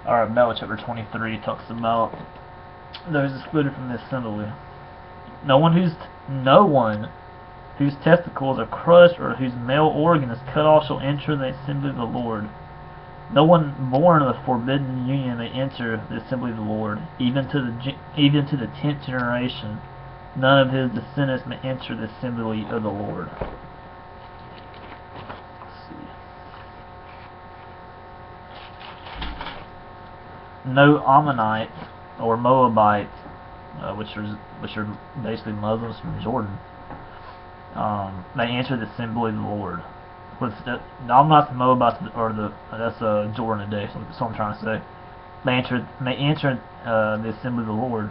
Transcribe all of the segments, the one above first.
or Bella chapter 23 talks about those excluded from the assembly. No one whose testicles are crushed or whose male organ is cut off shall enter the assembly of the Lord. No one born of the forbidden union may enter the assembly of the Lord, even to the 10th generation. None of his descendants may enter the assembly of the Lord. Let's see. No Ammonite or Moabite, which are basically Muslims from Jordan, may enter the assembly of the Lord. I'm not the Moabites that's Jordan today. So that's what I'm trying to say. May enter the assembly of the Lord,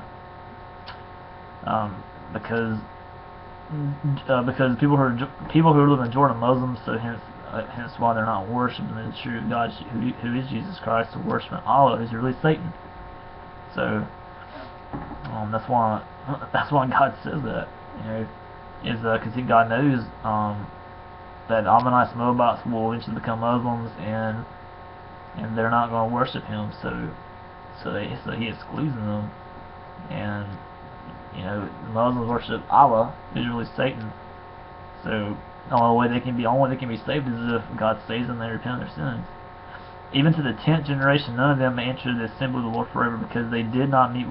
because people who live in Jordan are Muslims. So hence why they're not worshiping the true God, who is Jesus Christ, to worshiping Allah, who's really Satan. So that's why God says that. Is because God knows that Ammonites and Moabites will eventually become Muslims, and they're not going to worship Him. So He excludes them, and Muslims worship Allah, who's really Satan. So the only way they can be saved is if God saves them and they repent of their sins. Even to the 10th generation, none of them may enter the assembly of the Lord forever, because they did not meet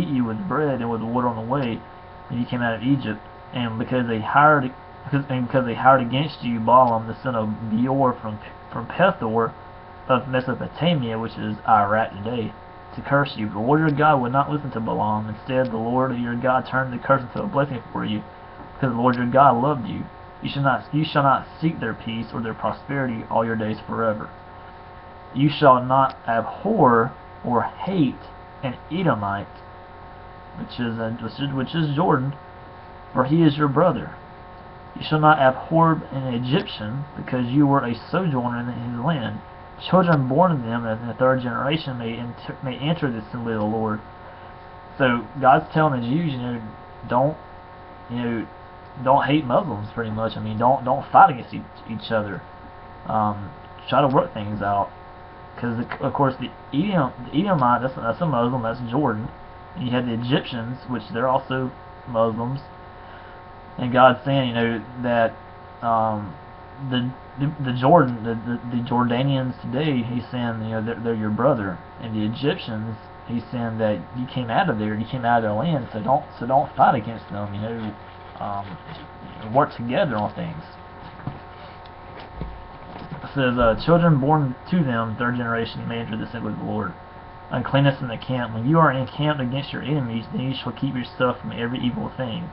you with bread and with water on the way when you came out of Egypt, and because they hired against you Balaam the son of Beor from Pethor of Mesopotamia, which is Iraq today, to curse you. The Lord your God would not listen to Balaam. Instead, the Lord your God turned the curse into a blessing for you, because the Lord your God loved you. You shall not seek their peace or their prosperity all your days forever. You shall not abhor or hate an Edomite, which is Jordan, for he is your brother. You shall not abhor an Egyptian, because you were a sojourner in his land. Children born of them in the 3rd generation may enter the assembly of the Lord. So God's telling the Jews, don't hate Muslims, pretty much. I mean, don't fight against each other. Try to work things out, because of course the Edomite, that's a Muslim, that's Jordan. And you have the Egyptians, which they're also Muslims. And God's saying, that the Jordanians today, He's saying, they're your brother, and the Egyptians, He's saying that you came out of there, you came out of their land, so don't fight against them. Work together on things. It says, children born to them, 3rd generation, may enter the assembly of the Lord. Uncleanness in the camp. When you are encamped against your enemies, then you shall keep yourself from every evil thing.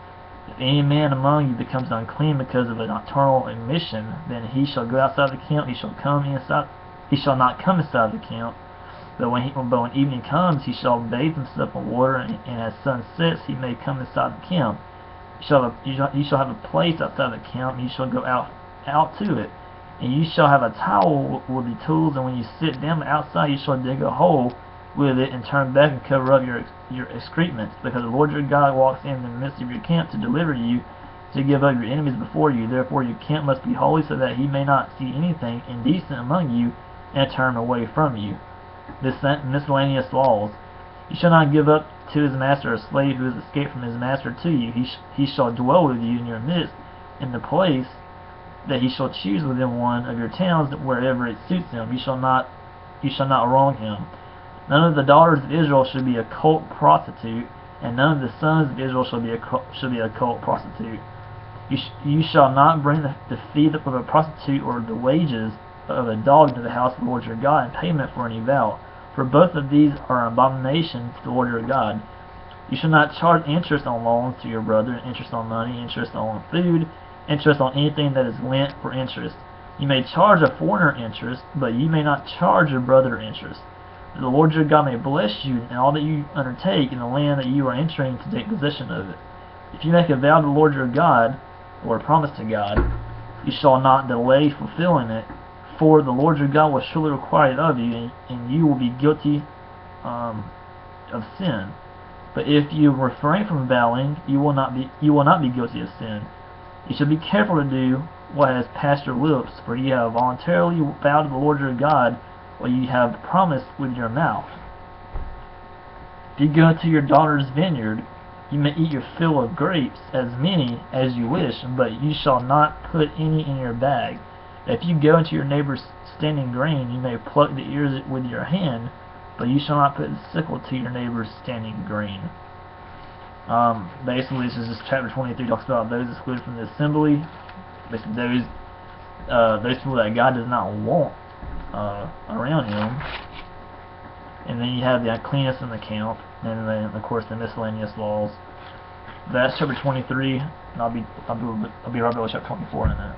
If any man among you becomes unclean because of a nocturnal emission, then he shall go outside the camp. He shall not come inside the camp. But when evening comes, he shall bathe himself in water, and as sun sets, he may come inside the camp. You shall have a place outside the camp, and you shall go out to it. And you shall have a towel with the tools, and when you sit down outside, you shall dig a hole with it, and turn back and cover up your excrements, because the Lord your God walks in the midst of your camp to deliver you, to give up your enemies before you. Therefore your camp must be holy, so that He may not see anything indecent among you, and turn away from you. Miscellaneous laws. You shall not give up to his master a slave who has escaped from his master to you. He shall dwell with you in your midst, in the place that he shall choose within one of your towns, wherever it suits him. You shall not wrong him. None of the daughters of Israel should be a cult prostitute, and none of the sons of Israel shall be a cult prostitute. You shall not bring the fee of a prostitute or the wages of a dog to the house of the Lord your God in payment for any vow, for both of these are an abomination to the Lord your God. You shall not charge interest on loans to your brother, interest on money, interest on food, interest on anything that is lent for interest. You may charge a foreigner interest, but you may not charge your brother interest. The Lord your God may bless you in all that you undertake in the land that you are entering to take possession of it. If you make a vow to the Lord your God, or a promise to God, you shall not delay fulfilling it, for the Lord your God will surely require it of you, and you will be guilty of sin. But if you refrain from vowing, you will not be guilty of sin. You should be careful to do what has passed your lips, for you have voluntarily vowed to the Lord your God Well, you have promised with your mouth. If you go into your daughter's vineyard, you may eat your fill of grapes, as many as you wish, but you shall not put any in your bag. If you go into your neighbor's standing grain, you may pluck the ears with your hand, but you shall not put the sickle to your neighbor's standing grain. Basically, this is just chapter 23 talks about those excluded from the assembly. Basically, those people that God does not want around Him. And then you have the uncleanness in the camp, and then of course the miscellaneous laws. That's chapter 23, and I'll be right back with chapter 24 in a minute.